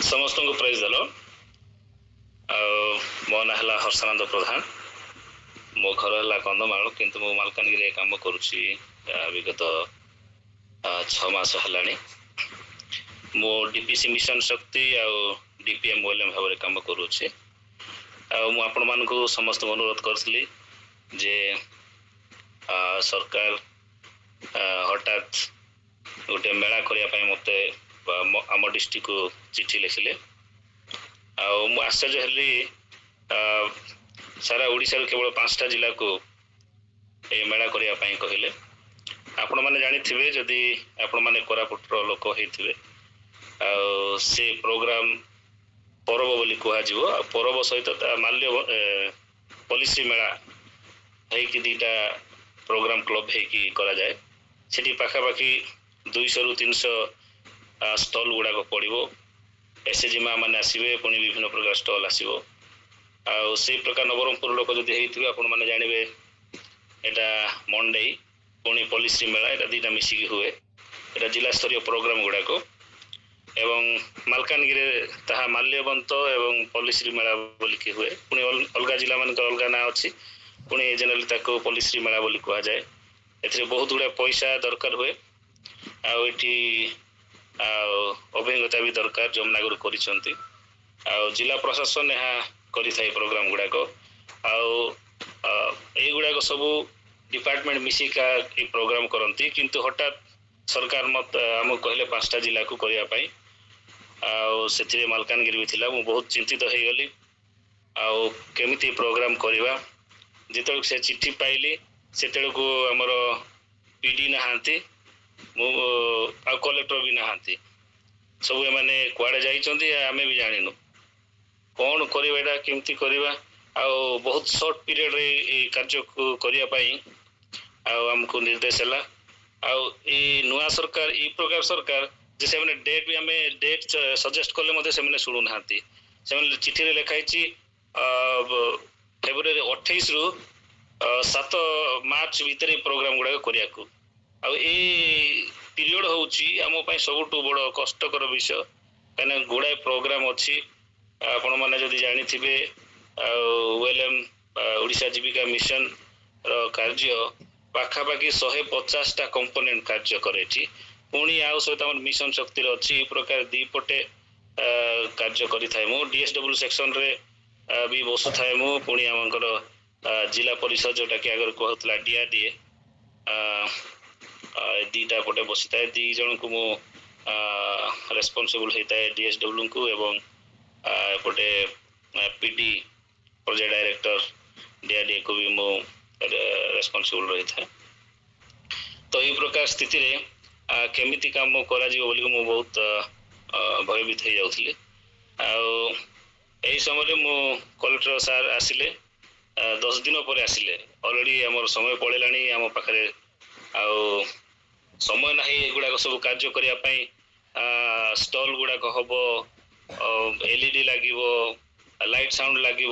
समस्त को प्राइज देलो मो ना है हर्षानंद प्रधान मो घर है कंधमाल किंतु मो मालकानगिरी काम करुच्ची विगत 6 मास है मो डीपीसी मिशन शक्ति आउ डीपीएम ओएलएम भाव काम करुच्ची आपण मान समस्त अनुरोध करी जे सरकार हठात गोटे मेला करने मत आम डिस्ट्रिक्ट को चिठी लिखिले आश्चर्य हली सारा ओडिशा केवल 5टा जिला को ये मेला करने कहले आपण मैंने जानी जदि आपण मैंने कोरापुटर लोक होते से प्रोग्राम परब बोली कह परब सहित माल्य पॉलिसी मेला है कि 2टा प्रोग्राम क्लब है करा जाए सेठी पाखापाखि 200 रु 300 स्टल गुड़ाक पड़ो एसएचजी माँ मैंने आसवे पुणी विभिन्न प्रकार स्टल आसो से प्रकार नवरंगपुर लोक जदि होते आपण मैंने जानवे यहाँ मंडे पुणी पॉलिसी मेला यहाँ 2टा मिसिकी हुए यहाँ जिला स्तरीय प्रोग्राम गुड़ाक एवं मालकानगिरी ताहा माल्यवंत एवं पॉलिसी मेला बोलिकी हुए पुणी अलग जिला मान अलग ना अच्छी पुणी जेनराली ताको पॉलिसी मेला बोली कह जाए ए बहुत गुड़ा पैसा दरकार हुए आठी अभिज्ञता भी दरकार जो नागरिक करिसेंती जिला प्रशासन यहाँ करिथाय प्रोग्राम गुड़ाक गुड़ाक सब डिपार्टमेंट मिसिका ये प्रोग्राम करती किंतु हठात सरकार मत आम कहले 5टा जिला को करने से मालकानगिरी भी थिला मु बहुत चिंतित हो गली केमिति प्रोग्राम करवा जिते से चिट्ठी पाइली से आमर पीडी नहांती कलेक्टर भी नहांती सब एमाने कुआडे जाइछंती आमे भी जानिनु कौन करवा केमती करवा बहुत शॉर्ट पीरियड रे कार्य को करिया पाई हमको निर्देश है नुआ सरकार ई प्रकार सरकार जे से डेट भी आमे डेट सजेस्ट कले मते से शुणु नांती से चिठी रे लिखाई फेब्रुआरी 28 रु 7 मार्च भीतर प्रोग्राम गुड़ा करिया पीरियड होउची आम पई सबटु बड़ कष्टकर विषय कने गुड़ाए प्रोग्राम अच्छी आपण माने जदि जानी थिबे ओएलएम ओडिशा जीविका मिशन रो कार्य पाखापाखि 150टा कंपोनेंट कार्य करे पुणी आउ सहित आम मिशन शक्ति अच्छी प्रकार 2 पटे कार्य करें मु डीएसडब्ल्यू सेक्शन रे भी बसु थाए मु पुणी आमकर जिला परिषद जोटा कि आगर कहला डीआरडीए 2टा पटे बसी था 2 जन को मु रेस्पॉन्सिबल होता है डीएसडब्ल्यू को एवं एपटे पीडी प्रोजेक्ट डायरेक्टर डीआरडीए को भी मु रेस्पॉन्सिबल रही था तो ये प्रकार स्थिति रे केमिति काम करा जीव बोली मु बहुत भयभीत हो जाउथली समय मु कलेक्टर सार आसिले 10 दिन पर आसिले ऑलरेडी हमर समय पड़ेलानी आम पाखरे समय ना एगुड़ा सब कार्य करने स्टल गुड़ाक हम एलईडी लगे लाइट साउंड लगे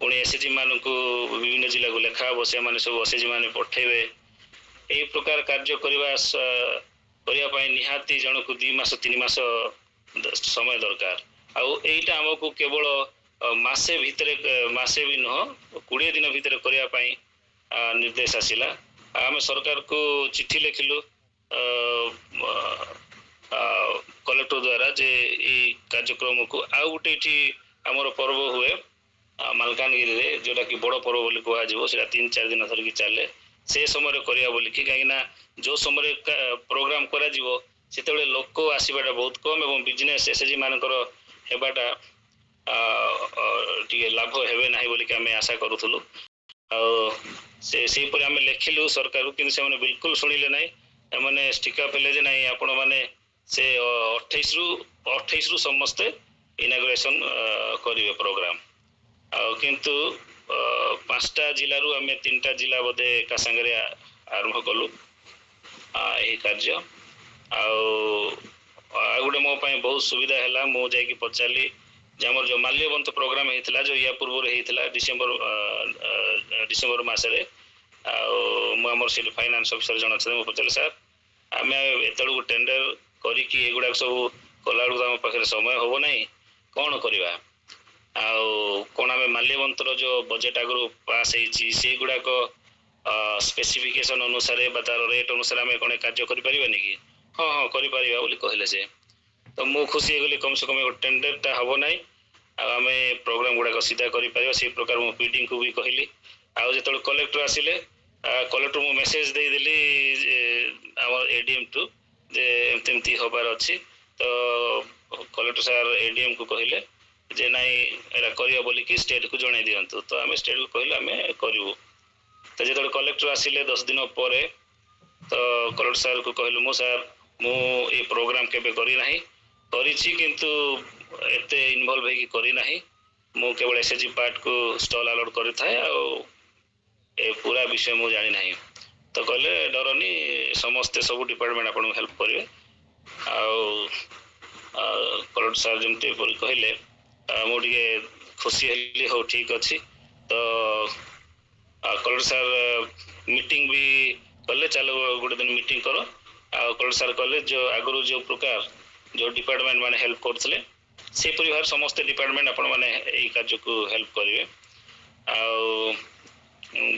पुणी एसएचजी मान को विभिन्न जिला को लेखा हम से सब एसएचजी मान पठेबे यही प्रकार कार्य करने निहाती जन को 2 मास 3 मास समय दरकार आईटा आमको केवल मासे भितर मासे भी नुह 20 दिन भितर करने निर्देश आसिला आम सरकार को चिट्ठी लिखिलु कलेक्टर द्वारा जे ये कार्यक्रम को आउ गोटे आमर पर्व हुए मालकानगिरी रे जोटा कि बड़ पर्व बोली कह 3-4 दिन धरिकी चले से समय करिया बोली कि कहीं जो समय प्रोग्राम करा जीवो सेते लोक आसवाटा बहुत कम एवं बिजनेस एसएचजी मानकर हेबाटा टिके लाभ हेबे नाही बोली कि आमे आशा करूथुलु से आम लिखिलु सरकार कि बिल्कुल शुणिले ना मैंने स्टिका फेले जे नहीं आपण मैंने से 28 रु समस्ते इनागुरेशन करेंगे प्रोग्राम किंतु 5टा जिलू आम 3टा जिला बोधे एका सांगे आरंभ कलु यही कार्य गोटे मो बहुत सुविधा है मु जाकि पचारि आमर जो माल्यवंत प्रोग्राम होता जो या पूर्व होता डिसेम्बर मसरे आमर से फाइनान्स ऑफिसर जन अच्छे मुझे पचारे सर आम एतड़ू टेंडर करके सब କଲାବେଳକୁ ଆମ ପାଖରେ ସମୟ ହେବ ନାହିଁ, କ'ଣ କରିବା? ଆଉ କ'ଣ ଆମେ ମାଲ୍ୟବନ୍ତର ଯେଉଁ ବଜେଟ୍ ଆଗରୁ ପାସ୍ ହେଇଛି ସେଗୁଡ଼ାକ ସ୍ପେସିଫିକେସନ୍ ଅନୁସାରେ ବା ତାର ରେଟ୍ ଅନୁସାରେ ଆମେ କ'ଣ କାର୍ଯ୍ୟ କରିପାରିବାନି କି? ହଁ ହଁ କରିପାରିବା ବୋଲି କହିଲେ ସେ। ତ ମୁଁ ଖୁସି ହେଇଗଲି, କମ୍ ସେ କମ୍ ଟେଣ୍ଡରଟା ହେବ ନାହିଁ, ଆଉ ଆମେ ପ୍ରୋଗ୍ରାମ୍ ଗୁଡ଼ାକ ସିଧା କରିପାରିବା। ସେଇ ପ୍ରକାର ମୁଁ ପିଡିଙ୍କୁ ବି କହିଲି। ଆଉ ଯେତେବେଳେ କଲେକ୍ଟର ଆସିଲେ, କଲେକ୍ଟର ମୁଁ ମେସେଜ୍ ଦେଇଦେଲି ଆମର ADM ଯେ ଏମିତି ଏମିତି ହେବାର ଅଛି। ତ କଲେକ୍ଟର ସାର୍ ADMକୁ କହିଲେ ଯେ ନାଇଁ ଏଇଟା କରିବା ବୋଲିକି ଷ୍ଟେଟ୍କୁ ଜଣାଇ ଦିଅନ୍ତୁ। ତ ଆମେ ଷ୍ଟେଟ୍କୁ କହିଲେ ଆମେ କରିବୁ। ତ ଯେତେବେଳେ କଲେକ୍ଟର ଆସିଲେ 10 ଦିନ ପରେ, ତ କଲେକ୍ଟର ସାର୍କୁ କହିଲୁ ମୁଁ ଏ ପ୍ରୋଗ୍ରାମ୍ କେବେ କରିନାହିଁ, କରିଛି କିନ୍ତୁ ଏତେ ଇନଭଲ୍ଭ ହେଇକି କରିନାହିଁ। ମୁଁ କେବଳ SHG ପାର୍ଟକୁ ଷ୍ଟଲ୍ ଆଲାଉଟ୍ କରିଥାଏ, ଆଉ ଏ ପୁରା ବିଷୟ ମୁଁ ଜାଣିନାହିଁ। ତ କହିଲେ ଡରନି, ସମସ୍ତେ ସବୁ ଡିପାର୍ଟମେଣ୍ଟ ଆପଣଙ୍କୁ ହେଲ୍ପ କରିବେ। ଆଉ କଲେକ୍ଟର ସାର୍ ଯେମିତି କହିଲେ ମୁଁ ଟିକେ ଖୁସି ହେଲି। ହଉ ଠିକ୍ ଅଛି। ତ କଲେକ୍ଟର ସାର୍ ମିଟିଂ ବି କଲେ, ଚାଲ ଗୋଟେ ଦିନ ମିଟିଂ କର। ଆଉ କଲେକ୍ଟର ସାର୍ କହିଲେ ଯେଉଁ ଆଗରୁ ଯେଉଁ ପ୍ରକାର ଯେଉଁ ଡିପାର୍ଟମେଣ୍ଟ ମାନେ ହେଲ୍ପ କରୁଥିଲେ ସେହିପରି ଭାବରେ ସମସ୍ତେ ଡିପାର୍ଟମେଣ୍ଟ ଆପଣମାନେ ଏଇ କାର୍ଯ୍ୟକୁ ହେଲ୍ପ କରିବେ। ଆଉ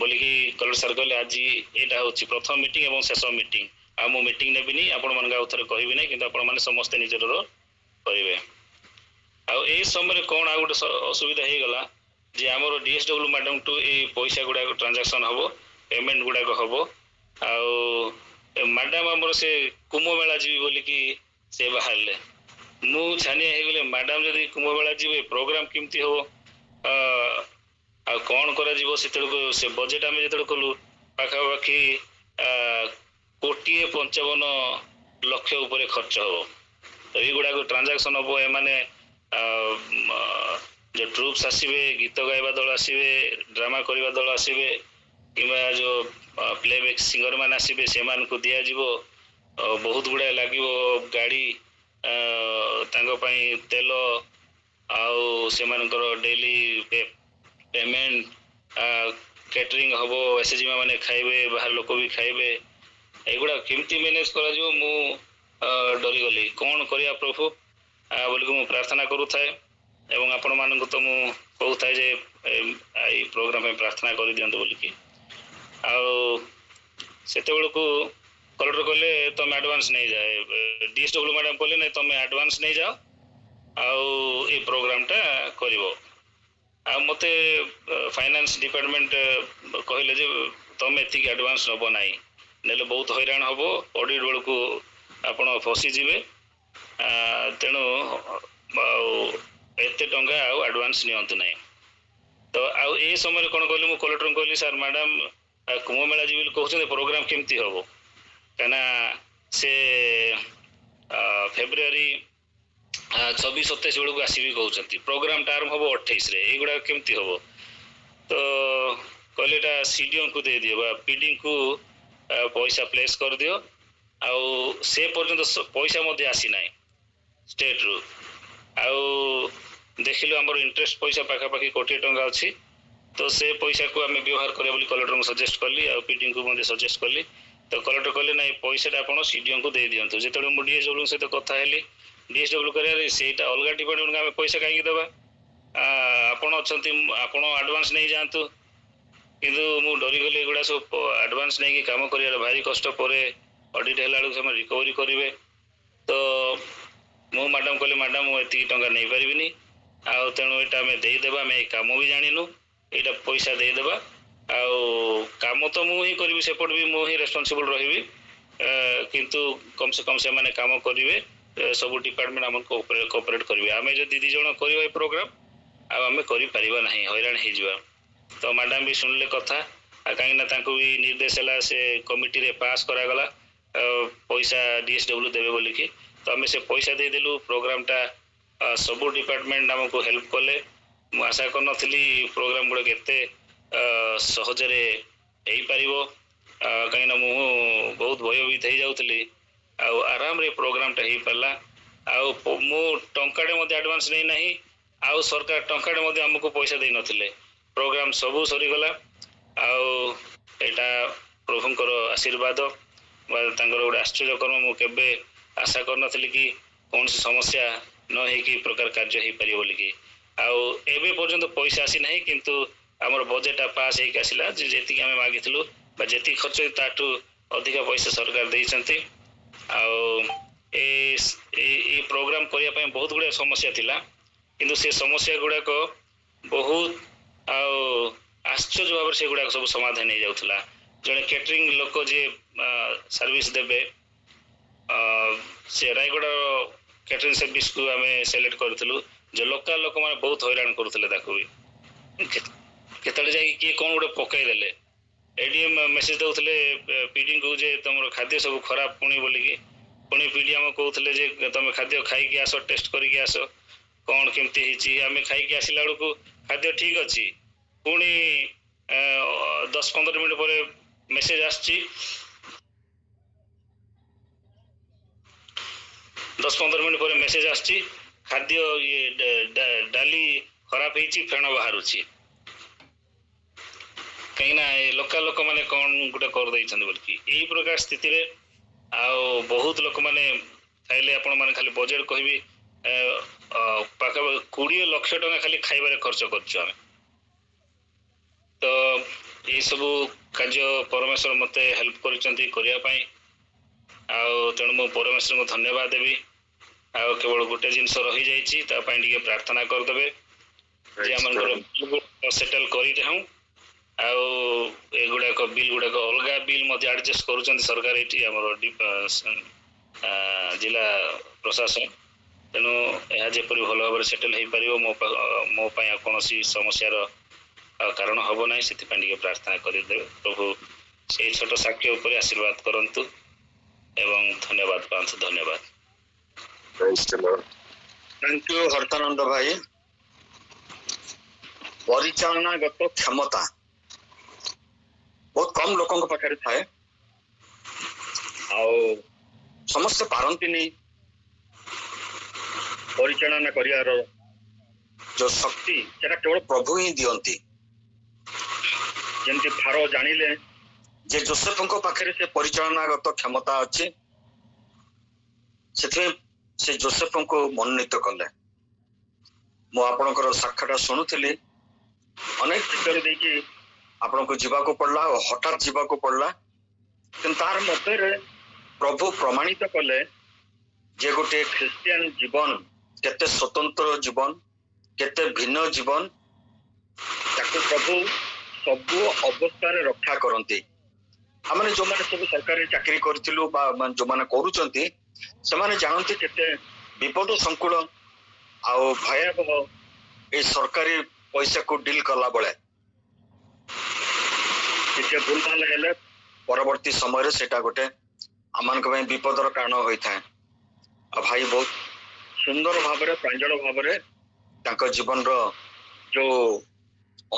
ବୋଲିକି କଲେକ୍ଟର ସାର୍ କହିଲେ ଆଜି ଏଇଟା ହେଉଛି ପ୍ରଥମ ମିଟିଂ ଏବଂ ଶେଷ ମିଟିଂ। ଆଉ ମୁଁ ମିଟିଂ ନେବିନି, ଆପଣମାନଙ୍କୁ ଆଉ ଥରେ କହିବି ନାହିଁ, କିନ୍ତୁ ଆପଣମାନେ ସମସ୍ତେ ନିଜର କରିବେ। ଆଉ ଏଇ ସମୟରେ କ'ଣ ଆଉ ଗୋଟେ ଅସୁବିଧା ହେଇଗଲା ଯେ ଆମର DSW ମ୍ୟାଡ଼ାମଠୁ ଏଇ ପଇସା ଗୁଡ଼ାକ ଟ୍ରାଞ୍ଜାକ୍ସନ୍ ହେବ, ପେମେଣ୍ଟ ଗୁଡ଼ାକ ହେବ। ଆଉ ମ୍ୟାଡ଼ାମ ଆମର ସେ କୁମ୍ଭମେଳା ଯିବି ବୋଲିକି ସେ ବାହାରିଲେ। ମୁଁ ଛାନିଆ ହେଇଗଲି, ମ୍ୟାଡ଼ାମ ଯଦି କୁମ୍ଭମେଳା ଯିବେ ପ୍ରୋଗ୍ରାମ୍ କେମିତି ହେବ? ଆଉ କ'ଣ କରାଯିବ? ସେତେବେଳକୁ ସେ ବଜେଟ୍ ଆମେ ଯେତେବେଳେ କଲୁ ପାଖାପାଖି 1,55,00,000 ଉପରେ ଖର୍ଚ୍ଚ ହେବ। ତ ଏଇଗୁଡ଼ାକ ଟ୍ରାଞ୍ଜାକ୍ସନ୍ ହେବ। ଏମାନେ ଯେଉଁ ଟ୍ରୁପ୍ସ ଆସିବେ, ଗୀତ ଗାଇବା ଦଳ ଆସିବେ, ଡ୍ରାମା କରିବା ଦଳ ଆସିବେ, କିମ୍ବା ଯେଉଁ ପ୍ଲେବ୍ୟାକ୍ ସିଙ୍ଗରମାନେ ଆସିବେ, ସେମାନଙ୍କୁ ଦିଆଯିବ। ବହୁତ ଗୁଡ଼ାଏ ଲାଗିବ ଗାଡ଼ି, ତାଙ୍କ ପାଇଁ ତେଲ, ଆଉ ସେମାନଙ୍କର ଡେଲି ପେମେଣ୍ଟ, କ୍ୟାଟରିଂ ହେବ, SHG ମାନେ ଖାଇବେ, ବାହାର ଲୋକ ବି ଖାଇବେ। ଏଗୁଡ଼ା କେମିତି ମ୍ୟାନେଜ୍ କରାଯିବ? ମୁଁ ଡରିଗଲି। କ'ଣ କରିବା ପ୍ରଭୁ ବୋଲିକି ମୁଁ ପ୍ରାର୍ଥନା କରୁଥାଏ। ଏବଂ ଆପଣମାନଙ୍କୁ ତ ମୁଁ କହୁଥାଏ ଯେ ଏଇ ପ୍ରୋଗ୍ରାମ୍ ପାଇଁ ପ୍ରାର୍ଥନା କରିଦିଅନ୍ତୁ ବୋଲିକି। ଆଉ ସେତେବେଳକୁ କଲେକ୍ଟର କହିଲେ ତୁମେ ଆଡ଼ଭାନ୍ସ ନେଇଯାଏ। DSW ମ୍ୟାଡ଼ାମ୍ କହିଲେ ନାଇଁ ତୁମେ ଆଡ଼ଭାନ୍ସ ନେଇଯାଅ, ଆଉ ଏଇ ପ୍ରୋଗ୍ରାମ୍ଟା କରିବ। ଆଉ ମୋତେ ଫାଇନାନ୍ସ ଡିପାର୍ଟମେଣ୍ଟ କହିଲେ ଯେ ତୁମେ ଏତିକି ଆଡ଼ଭାନ୍ସ ନେବ ନାହିଁ, ନେଲେ ବହୁତ ହଇରାଣ ହେବ, ଅଡ଼ିଟ୍ ବେଳକୁ ଆପଣ ଫସିଯିବେ। ତେଣୁ ଆଉ ଏତେ ଟଙ୍କା ଆଉ ଆଡ଼ଭାନ୍ସ ନିଅନ୍ତୁ ନାହିଁ। ତ ଆଉ ଏ ସମୟରେ କ'ଣ କହିଲି, ମୁଁ କଲେକ୍ଟରଙ୍କୁ କହିଲି ସାର୍ ମ୍ୟାଡ଼ାମ କୁମ୍ଭମେଳା ଯିବି ବୋଲି କହୁଛନ୍ତି, ପ୍ରୋଗ୍ରାମ୍ କେମିତି ହେବ? କାହିଁକିନା ସେ ଫେବୃଆରୀ 26-27 ବେଳକୁ ଆସିବି କହୁଛନ୍ତି, ପ୍ରୋଗ୍ରାମ୍ଟା ଆରମ୍ଭ ହେବ 28ରେ। ଏଇଗୁଡ଼ାକ କେମିତି ହେବ? ତ କହିଲେ ଏଇଟା CDOଙ୍କୁ ଦେଇଦିଅ ବା PDଙ୍କୁ ପଇସା ପ୍ଲେସ୍ କରିଦିଅ। ଆଉ ସେ ପର୍ଯ୍ୟନ୍ତ ପଇସା ମଧ୍ୟ ଆସିନାହିଁ ଷ୍ଟେଟ୍ରୁ। ଆଉ ଦେଖିଲୁ ଆମର ଇଣ୍ଟରେଷ୍ଟ ପଇସା ପାଖାପାଖି 1,00,00,000 ଟଙ୍କା ଅଛି। ତ ସେ ପଇସାକୁ ଆମେ ବ୍ୟବହାର କରିବା ବୋଲି କଲେକ୍ଟରଙ୍କୁ ସଜେଷ୍ଟ କଲି, ଆଉ PDଙ୍କୁ ମଧ୍ୟ ସଜେଷ୍ଟ କଲି। ତ କଲେକ୍ଟର କହିଲେ ନାଇଁ ପଇସାଟା ଆପଣ CDOଙ୍କୁ ଦେଇଦିଅନ୍ତୁ। ଯେତେବେଳେ ମୁଁ DSWଙ୍କ ସହିତ କଥା ହେଲି, DSW କରିବାରେ ସେଇଟା ଅଲଗା ଡିପାର୍ଟମେଣ୍ଟକୁ ଆମେ ପଇସା କାହିଁକି ଦେବା? ଆପଣ ଅଛନ୍ତି, ଆପଣ ଆଡ଼ଭାନ୍ସ ନେଇଯାଆନ୍ତୁ। କିନ୍ତୁ ମୁଁ ଡରିଗଲି, ଏଗୁଡ଼ା ସବୁ ଆଡ଼ଭାନ୍ସ ନେଇକି କାମ କରିବାରେ ଭାରି କଷ୍ଟ। ପରେ ଅଡ଼ିଟ୍ ହେଲା ବେଳକୁ ସେମାନେ ରିକଭରି କରିବେ। ତ ମୁଁ ମ୍ୟାଡ଼ାମ୍ କହିଲି ମ୍ୟାଡ଼ାମ୍ ମୁଁ ଏତିକି ଟଙ୍କା ନେଇପାରିବିନି, ଆଉ ତେଣୁ ଏଇଟା ଆମେ ଦେଇଦେବା। ଆମେ ଏଇ କାମ ବି ଜାଣିନୁ, ଏଇଟା ପଇସା ଦେଇଦେବା। ଆଉ କାମ ତ ମୁଁ ହିଁ କରିବି, ସେପଟେ ବି ମୁଁ ହିଁ ରେସ୍ପନ୍ସିବୁଲ୍ ରହିବି। କିନ୍ତୁ କମ୍ ସେ କମ୍ ସେମାନେ କାମ କରିବେ, ସବୁ ଡିପାର୍ଟମେଣ୍ଟ ଆମକୁ କୋଅପରେଟ୍ କରିବେ। ଆମେ ଯଦି 2 ଜଣ କରିବା ଏ ପ୍ରୋଗ୍ରାମ୍, ଆଉ ଆମେ କରିପାରିବା ନାହିଁ, ହଇରାଣ ହେଇଯିବା। ତ ମ୍ୟାଡ଼ାମ୍ ବି ଶୁଣିଲେ କଥା, କାହିଁକିନା ତାଙ୍କୁ ବି ନିର୍ଦ୍ଦେଶ ହେଲା, ସେ କମିଟିରେ ପାସ୍ କରାଗଲା ପଇସା DSW ଦେବେ ବୋଲିକି। ତ ଆମେ ସେ ପଇସା ଦେଇଦେଲୁ। ପ୍ରୋଗ୍ରାମ୍ଟା ସବୁ ଡିପାର୍ଟମେଣ୍ଟ ଆମକୁ ହେଲ୍ପ କଲେ। ମୁଁ ଆଶା କରିନଥିଲି ପ୍ରୋଗ୍ରାମ୍ ଗୁଡ଼ାକ ଏତେ ସହଜରେ ହେଇପାରିବ, କାହିଁକିନା ମୁଁ ବହୁତ ଭୟଭୀତ ହେଇଯାଉଥିଲି। ଆଉ ଆରାମରେ ପ୍ରୋଗ୍ରାମ୍ଟା ହେଇପାରିଲା। ଆଉ ମୁଁ ଟଙ୍କାଟେ ମଧ୍ୟ ଆଡ଼ଭାନ୍ସ ନେଇନାହିଁ, ଆଉ ସରକାର ଟଙ୍କାଟେ ମଧ୍ୟ ଆମକୁ ପଇସା ଦେଇନଥିଲେ। ପ୍ରୋଗ୍ରାମ୍ ସବୁ ସରିଗଲା। ଆଉ ଏଇଟା ପ୍ରଭୁଙ୍କର ଆଶୀର୍ବାଦ ବା ତାଙ୍କର ଗୋଟେ ଆଶ୍ଚର୍ଯ୍ୟକର୍ମ। ମୁଁ କେବେ ଆଶା କରିନଥିଲି କି कौन सी समस्या न हो प्रकार कार्य हो पार बोलिकी आउ एबे पर्यंत पैसा आसी ना किंतु आमर बजेट पास होकर आसला जी आम मागिलु जी खर्च ताठू अधिक पैसा सरकार देते प्रोग्राम करने बहुत गुड़ा समस्या थिला किंतु से समस्या गुड़ाक बहुत आश्चर्य भाव से गुड़ाक सब समाधान हो जाऊला जड़े कैटरिंग लोक जे सर्विस देबे से रायगढ़ कैटरिंग सर्विस को आम सिलेक्ट करूँ जो लोकल लोक मैंने बहुत हैरान करुले केतले जा किए कौन गोटे पकईदे एडीएम मेसेज दौले पीडी को जे तुम खाद्य सब खराब पुणी बोलिकी पुणी पीडी आम कहते तुम खाद्य खाई आस टेस्ट करके आस कौन केमती आम खाई आसला बेलू खाद्य ठीक अच्छी पुणी 10-15 मिनट पर मेसेज आसची 10-15 मिनट पर मेसेज आसची खाद्य ये डाली खराब होती फेण बाहर कहीं लोकल लोक मैंने कौन गोटे कर बोलिकी यही प्रकार स्थिति रे आउ बहुत लोक मैंने खाइले आपण मैंने खाली बजेट कहबी पाखा 20 लाख टका खाली खाइबारे खर्च करछु आमे तो ये सब कार्य परमेश्वर मते हेल्प करिसंती करिया पई आउ तेणु मु परमेश्वर को धन्यवाद देवी आउ केवल गोटे जिनस रही जाइछि ता पई टिके प्रार्थना कर देबे जे हमर सेटल करि रहू आउ एगुड़ाक बिल गुड़ाक अलग बिल एडजस्ट करुँच सरकार ये आम जिला प्रशासन तेणु यह जपरी भल भाव सेटल हो पार मो कौन समस्यार कारण हम ना से प्रार्थना करदे प्रभु से छोट साक्ष्य उपर आशीर्वाद करंतु एवं धन्यवाद पांच धन्यवाद थैंक यू हर्तानंद भाई परिचालनागत क्षमता बहुत कम लोकों पाखे थाए समस्त पारती नहीं परिचालना करियार जो शक्ति सेटा केवल प्रभु ही दियंती जमती फारो जानिले जे जोसेफ पाखे से परिचालनागत क्षमता अच्छी से जोसेफ को मनोनीत कले मु आपणकर साक्षाटा शुणुली अनेक चिंतार देखिए आपण को जीवाको पड़ला और हठात जीवाको पड़ला किंतु तार मध्य प्रभु प्रमाणित कले जे गोटे ख्रिस्टियन जीवन केते स्वतंत्र जीवन केते भिन्न जीवन ताको प्रभु सब अवस्था रे रक्षा करंती हमने जो माने सब सरकारी चाकरी करथिलु बा जो माने करूचंती से माने जानते केते विपद संकुल आ भयावह ए सरकारी पैसा को डील कला बळे किसी भूल भाल हेले परवर्ती समय सेटा गोटे आमान विपदर कारण होता है भाई बहुत सुंदर भाव प्रांजल भाव जीवन रो जो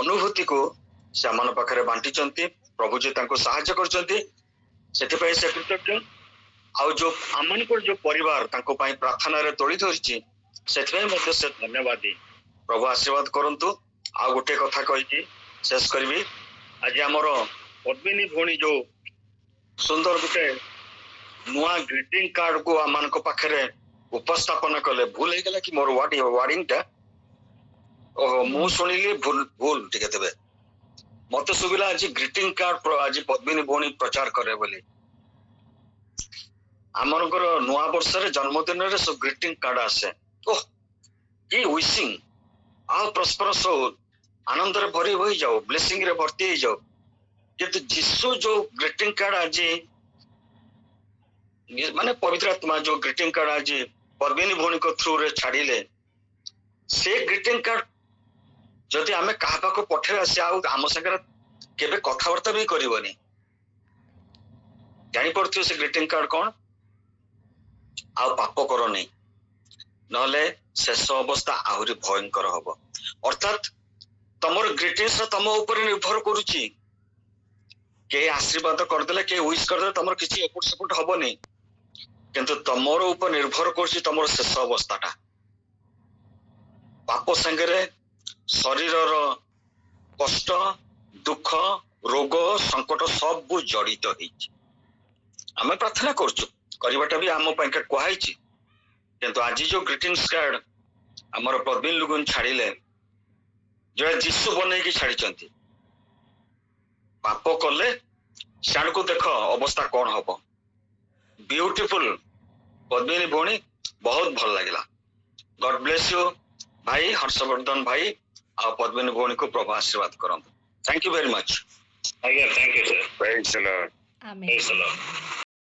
अनुभूति को से आम पाखे बांटी प्रभु जी साहाय्य करते से कृतज्ञ आउ जो आम जो परिवार प्रार्थना रे तोड़ी धरी से धन्यवादी प्रभु आशीर्वाद करंतु आ गोटे कथा कही शेष करी आज आमर पद्मिनी भौणी जो सुंदर गोटे नुआ ग्रीटिंग कार्ड को आम पाखे उपस्थापन कले भूल हो गला कि मोर वार्डिंग टा मु शुणिली भूल भूल टिके तेबे मते सुबिला आज ग्रीटिंग कार्ड आज पद्मिनी भौणी प्रचार करे बोली आमरकर नुआ वर्ष रे जन्मदिन रे सब ग्रीटिंग कार्ड आसे ओह की विशिंग आ प्रॉस्परस आनंद रे भरी हो जाओ ब्लेसिंग रे भर्ती हो जाओ किंतु जिसु जो ग्रीटिंग कार्ड आज माने पवित्र आत्मा जो ग्रीटिंग कार्ड आज पद्मिनी भौणी को थ्रू रे छाड़िले से ग्रीटिंग कार्ड जदि आमे कहा पाको पठेबा से आम संगे केबे कथावार्ता भी करबनी जानी पड़थियो से ग्रीटिंग कार्ड कौन आ पाप करो नहीं नले शेष अवस्था आहुरी भयंकर हब अर्थात तमर ग्रीटिंग्स तम ऊपर निर्भर करुची के आशीर्वाद करदेले के विश करदेले तमर किसी एपट सेपट हबनी किंतु तमर ऊपर निर्भर करुची तमर शेष अवस्थाटा पाप संगे शरीर कष्ट दुख रोग संकट सब जड़ित होइछि आमे प्रार्थना करछु करबाटा भी आम पाखे कहाई କିନ୍ତୁ ଆଜି ଯୋଉ ଗ୍ରିଟିଂସ୍ କାର୍ଡ ଆମର ପ୍ରବୀଣ ଲୁଗୁନ ଛାଡ଼ିଲେ, ଯୋଉ ଯୀଶୁ ବନେଇକି ଛାଡ଼ିଛନ୍ତି, ପାପ କଲେ ସାଣକୁ ଦେଖ ଅବସ୍ଥା କଣ ହବ। ବ୍ୟୁଟିଫୁଲ ପଦ୍ମିନୀ ଭଉଣୀ, ବହୁତ ଭଲ ଲାଗିଲା। ଗଡ ବ୍ଲେସ ୟୁ ଭାଇ ହର୍ଷବର୍ଦ୍ଧନ ଭାଇ ଆଉ ପଦ୍ମିନୀ ଭଉଣୀକୁ ପ୍ରଭୁ ଆଶୀର୍ବାଦ କରନ୍ତୁ। Thank you very much. ଆଜ୍ଞା, thank you sir. Praise the Lord. Amen. ପ୍ରେଜ୍ ଦ ଲର୍ଡ।